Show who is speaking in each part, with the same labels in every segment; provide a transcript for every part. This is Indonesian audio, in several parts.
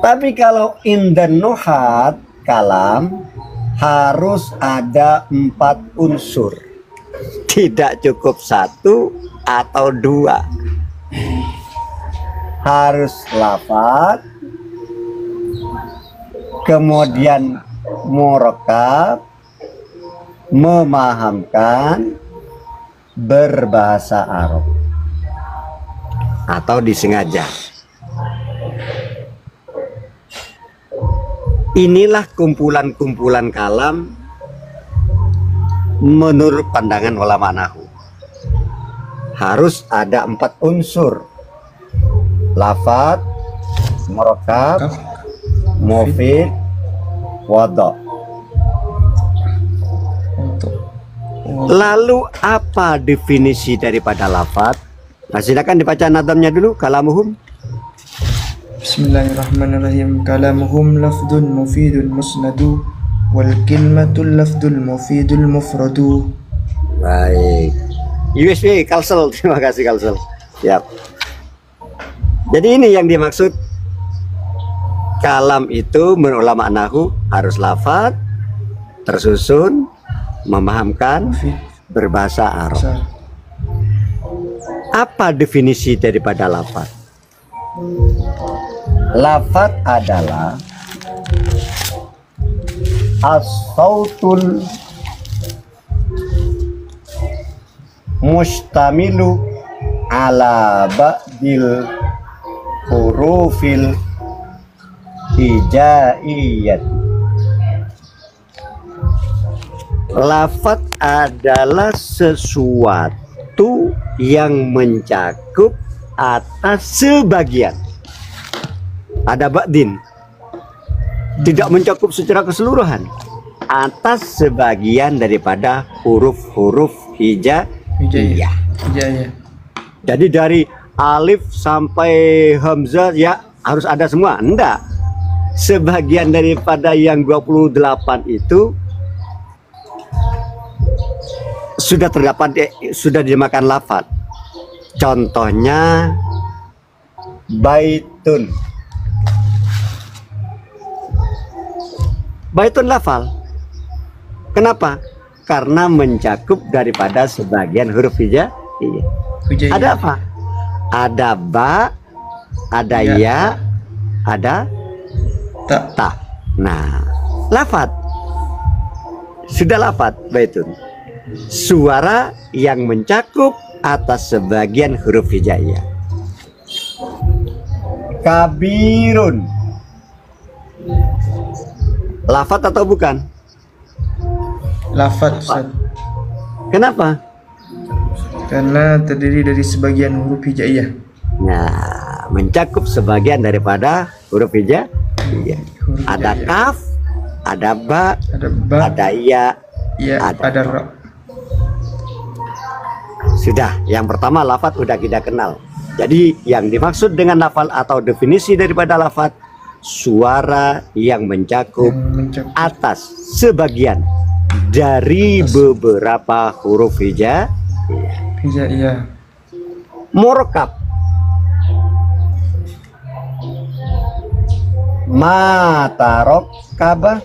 Speaker 1: Tapi kalau indan nuhat kalam harus ada 4 unsur, tidak cukup 1 atau 2. Harus lafaz, kemudian murakab, memahamkan, berbahasa Arab atau disengaja. Inilah kumpulan-kumpulan kalam menurut pandangan ulama nahwu. Harus ada 4 unsur: lafaz, murakab, mufid, wadha. Lalu apa definisi daripada lafaz? Nah, silakan dibaca nadamnya dulu, kalamuhum.
Speaker 2: Bismillahirrahmanirrahim. Kalamuhum lafdun mufidun musnadu wal kilmatul lafdul mufidul mufradu.
Speaker 1: Baik. USB Kalsel, terima kasih Kalsel. Siap. Jadi ini yang dimaksud kalam itu menurut ulama nahwu harus lafaz, tersusun, memahamkan, berbahasa Arab. Apa definisi daripada lafaz? Lafaz adalah as-sautul mustamilu ala ba'dil hurufil hijaiyat. Lafaz adalah sesuatu yang mencakup atas sebagian. Ada ba'din, tidak mencakup secara keseluruhan, atas sebagian daripada huruf-huruf hijaiyah. Jadi dari alif sampai hamzah ya harus ada semua? Enggak. Sebagian daripada yang 28 itu sudah terdapat, sudah dimakan lafaz. Contohnya baitun. Baitun lafal. Kenapa? Karena mencakup daripada sebagian huruf hijaiyah. Ada apa? Ada ba, ada ya, ada ta. Nah, lafaz. Sudah lafaz baitun. Suara yang mencakup atas sebagian huruf hijaiyah. Kabirun. Lafaz atau bukan?
Speaker 2: Lafaz.
Speaker 1: Kenapa?
Speaker 2: Karena terdiri dari sebagian huruf hijaiyah.
Speaker 1: Nah, mencakup sebagian daripada huruf hijaiyah. Ada kaf, ada ba, ada ya, ada ra. Sudah, yang pertama lafaz sudah kita kenal. Jadi yang dimaksud dengan lafaz atau definisi daripada lafaz, suara yang mencakup atas sebagian dari beberapa huruf hijaiyah. Murakab, ma tarokkaba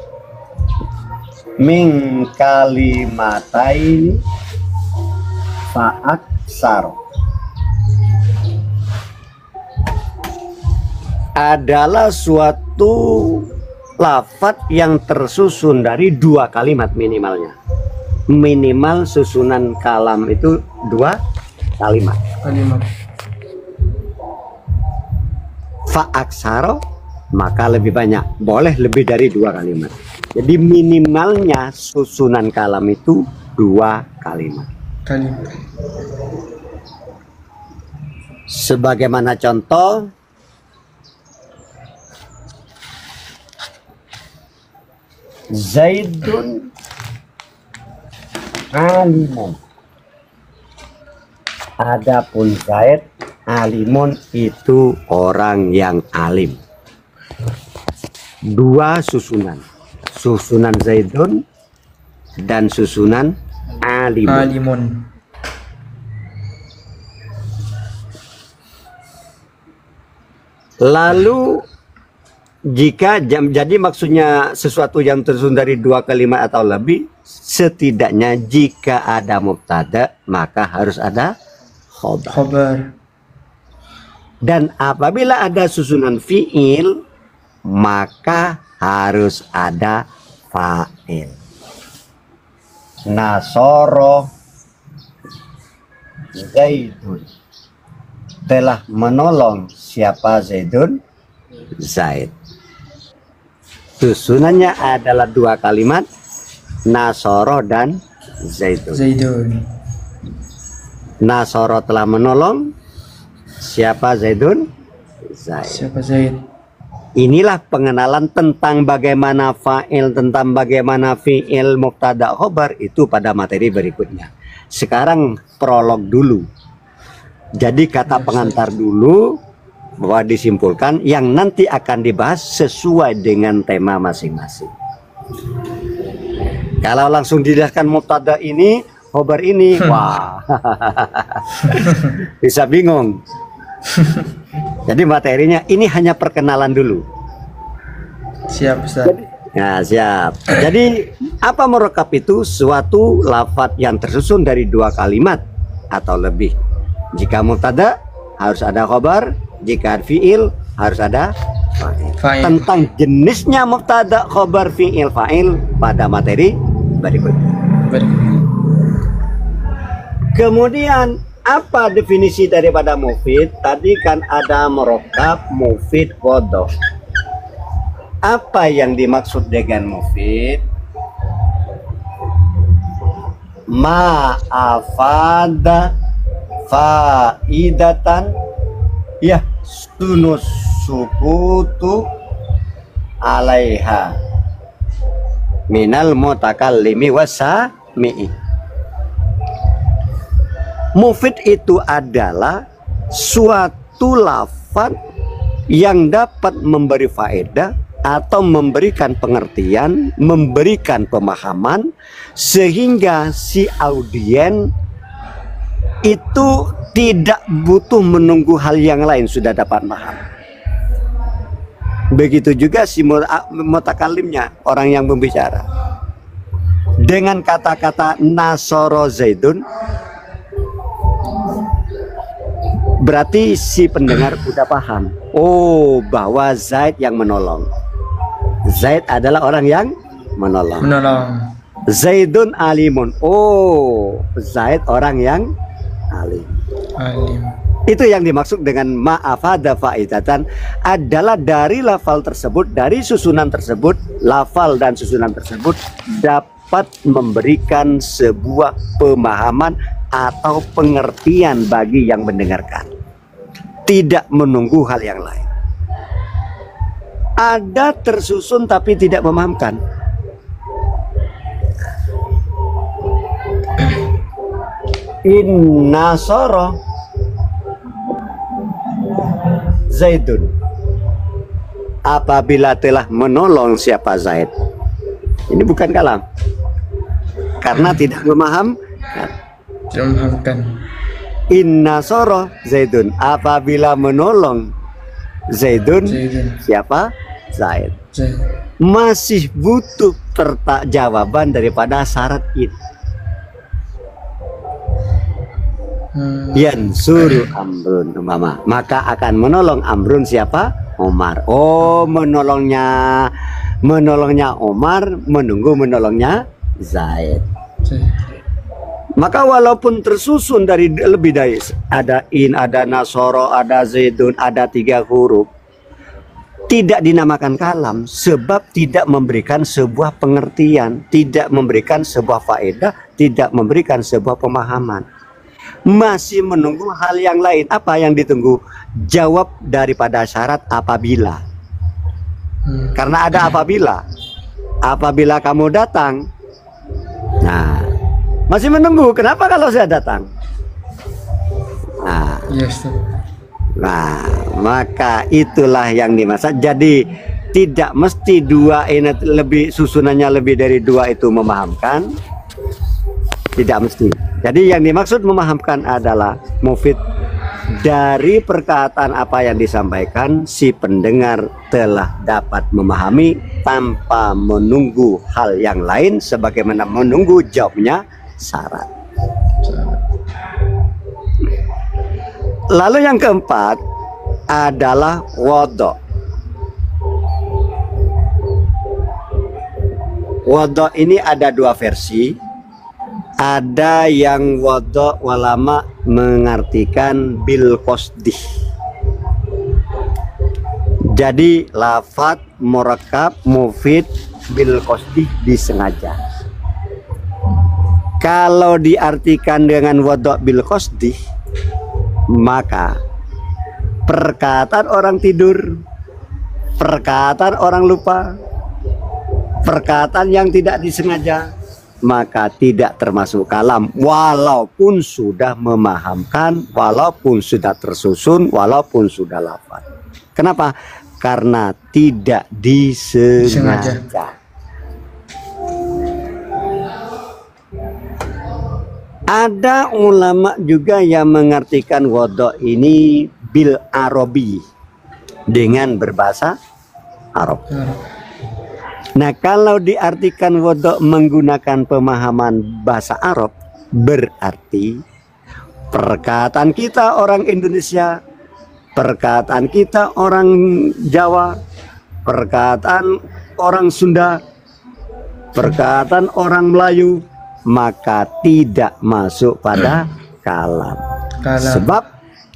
Speaker 1: min kalimataini fa'aksar, adalah suatu lafaz yang tersusun dari 2 kalimat minimalnya. Minimal susunan kalam itu 2 kalimat. Fa'aksaro, maka lebih banyak, boleh lebih dari 2 kalimat. Jadi minimalnya susunan kalam itu 2 kalimat. Sebagaimana contoh, Zaidun alimun. Adapun Zaid alimun itu orang yang alim. 2 susunan. Susunan Zaidun dan susunan alimun. Lalu Jadi maksudnya sesuatu yang tersusun dari 2 kalimat atau lebih, setidaknya jika ada mubtada maka harus ada khobar.
Speaker 2: Khobar.
Speaker 1: Dan apabila ada susunan fiil maka harus ada fa'il. Nasoro Zaidun, telah menolong siapa Zaidun? Zaid. Susunannya adalah 2 kalimat, Nasoro dan Zaidun.
Speaker 2: Zaidun.
Speaker 1: Nasoro telah menolong siapa Zaidun? Zaid.
Speaker 2: Siapa Zaid?
Speaker 1: Inilah pengenalan tentang bagaimana fa'il, tentang bagaimana fi'il, mubtada, khobar itu pada materi berikutnya. Sekarang prolog dulu. Jadi kata pengantar dulu bahwa disimpulkan yang nanti akan dibahas sesuai dengan tema masing-masing. Kalau langsung dijelaskan mubtada ini, khobar ini, wah, bisa bingung. Jadi materinya ini hanya perkenalan dulu.
Speaker 2: Siap, Ustaz.
Speaker 1: Nah, siap. Jadi apa murakab itu? Suatu lafadz yang tersusun dari 2 kalimat atau lebih. Jika mubtada harus ada khobar, jika fiil harus ada fa'il. Tentang jenisnya mubtada, khobar, fiil, fa'il pada materi berikutnya. Kemudian apa definisi daripada mufid? Tadi kan ada murakab, mufid, qadha. Apa yang dimaksud dengan mufid? Ma'afada faidatan ya sunus sukutu alaiha minal mutakallimi wasami'i. Mufid itu adalah suatu lafaz yang dapat memberi faedah atau memberikan pengertian, memberikan pemahaman sehingga si audien itu tidak butuh menunggu hal yang lain, sudah dapat paham. Begitu juga si mutakalimnya, orang yang membicara. Dengan kata-kata Nasoro Zaidun, berarti si pendengar sudah paham. Oh, bahwa Zaid yang menolong. Zaid adalah orang yang menolong. Zaidun alimun. Oh, Zaid orang yang alim. Itu yang dimaksud dengan ma'afada faidatan, adalah dari lafal tersebut, dari susunan tersebut, lafal dan susunan tersebut dapat memberikan sebuah pemahaman atau pengertian bagi yang mendengarkan, tidak menunggu hal yang lain. Ada tersusun tapi tidak memahamkan. Inna soro Zaidun, apabila telah menolong siapa Zaid. Ini bukan kalam, karena tidak memahamkan. Inna soro Zaidun, apabila menolong Zaidun. Siapa? Zaid. Masih butuh jawaban daripada syarat ini. Yansuru Amrun umpama, maka akan menolong Amrun siapa? Omar. Oh, menolongnya Omar menunggu menolongnya Zaid. Maka walaupun tersusun dari lebih dari ada in, ada nasoro, ada zaidun, ada 3 huruf, tidak dinamakan kalam sebab tidak memberikan sebuah pengertian, tidak memberikan sebuah faedah, tidak memberikan sebuah pemahaman. Masih menunggu hal yang lain. Apa yang ditunggu? Jawab daripada syarat apabila. Karena ada apabila. Apabila kamu datang. Nah, masih menunggu. Kenapa kalau saya datang? Nah, maka itulah yang dimaksud. Jadi tidak mesti 2 ini lebih, susunannya lebih dari 2 itu memahamkan. Tidak mesti. Jadi yang dimaksud memahamkan adalah mufid dari perkataan apa yang disampaikan, si pendengar telah dapat memahami tanpa menunggu hal yang lain sebagaimana menunggu jawabnya syarat. Lalu yang keempat adalah wodho. Wodho ini ada dua versi. Ada yang wodho ulama mengartikan bil qasdih. Jadi lafadz murakkab mufid bil qasdih, disengaja. Kalau diartikan dengan wodho bil qasdih, maka perkataan orang tidur, perkataan orang lupa, perkataan yang tidak disengaja, maka tidak termasuk kalam, walaupun sudah memahamkan, walaupun sudah tersusun, walaupun sudah lafaz. Kenapa? Karena tidak disengaja. Ada ulama juga yang mengartikan wodho ini bil arabi, dengan berbahasa Arab. Nah, kalau diartikan wodho menggunakan pemahaman bahasa Arab, berarti perkataan kita orang Indonesia, perkataan kita orang Jawa, perkataan orang Sunda, perkataan orang Melayu, maka tidak masuk pada kalam. Sebab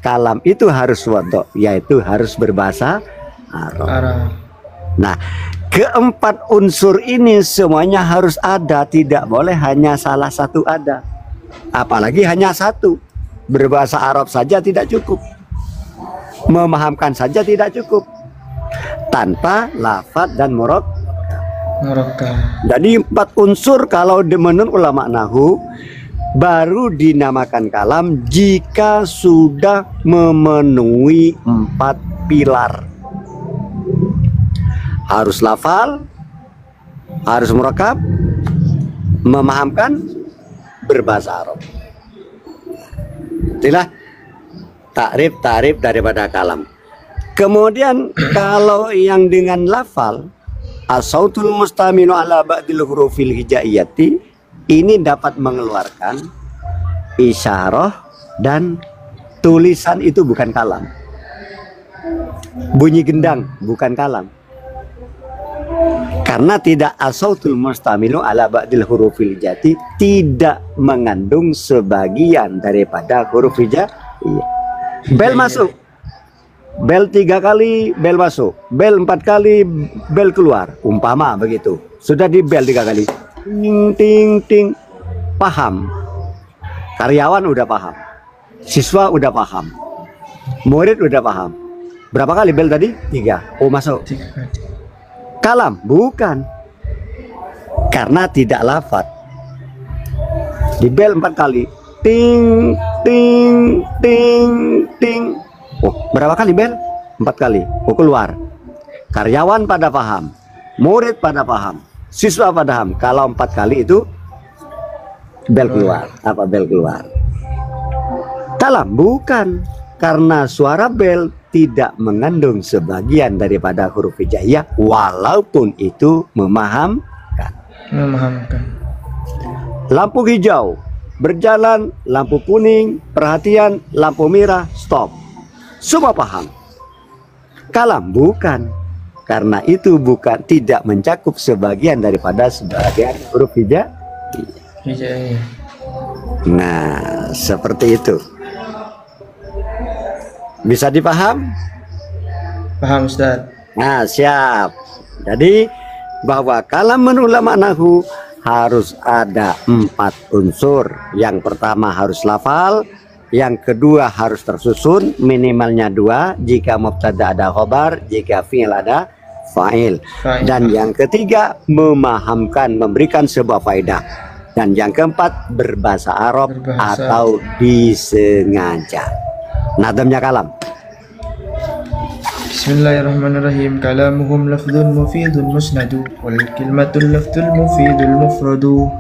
Speaker 1: kalam itu harus wodho, yaitu harus berbahasa Arab. Nah, keempat unsur ini semuanya harus ada, tidak boleh hanya salah satu ada. Apalagi hanya satu. Berbahasa Arab saja tidak cukup. Memahamkan saja tidak cukup. Tanpa lafadz dan murakkab. Jadi empat unsur kalau menurut ulama nahwu baru dinamakan kalam jika sudah memenuhi empat pilar. Harus lafal, harus murakkab, memahamkan, berbahasa Arab. Itulah takrif daripada kalam. Kemudian kalau yang dengan lafal, as-sautul mustamilu ala ba'dil hurufil hijaiyati, ini dapat mengeluarkan isyarah dan tulisan, itu bukan kalam. Bunyi gendang bukan kalam. Karena tidak as-sautul mustamilu ala ba'dil hurufil jati, tidak mengandung sebagian daripada huruf hijaiyah. Bel masuk, bel 3 kali, bel masuk, bel 4 kali, bel keluar, umpama begitu. Sudah di bel 3 kali, ting ting ting, paham. Karyawan udah paham, siswa udah paham, murid udah paham. Berapa kali bel tadi? 3. Oh, masuk. Kalam bukan, karena tidak lafadz. Di bel 4 kali, ting ting ting ting. Oh, berapa kali bel? 4 kali. Oh, keluar. Karyawan pada paham, murid pada paham, siswa pada paham. Kalau 4 kali itu bel keluar. Apa bel keluar? Kalam bukan, karena suara bel tidak mengandung sebagian daripada huruf hijaiyah, walaupun itu memahamkan. Lampu hijau, berjalan, lampu kuning, perhatian, lampu merah, stop. Semua paham. Kalam bukan, karena itu bukan, tidak mencakup sebagian daripada sebagian huruf hijaiyah. Nah, seperti itu. Bisa dipaham?
Speaker 2: Paham, Ustaz.
Speaker 1: Nah, siap. Jadi bahwa kalam menurut ulama nahwu harus ada 4 unsur. Yang pertama harus lafal, yang kedua harus tersusun, minimalnya 2 jika mubtada ada khobar, jika fi'il ada fa'il. Dan yang ketiga memahamkan, memberikan sebuah faedah. Dan yang keempat berbahasa Arab atau disengaja. Nadamnya kalam.
Speaker 2: Bismillahirrahmanirrahim. Kalamuhum lafdhun mufidun musnadu wal kalimatul lafdhul mufidul mufradu.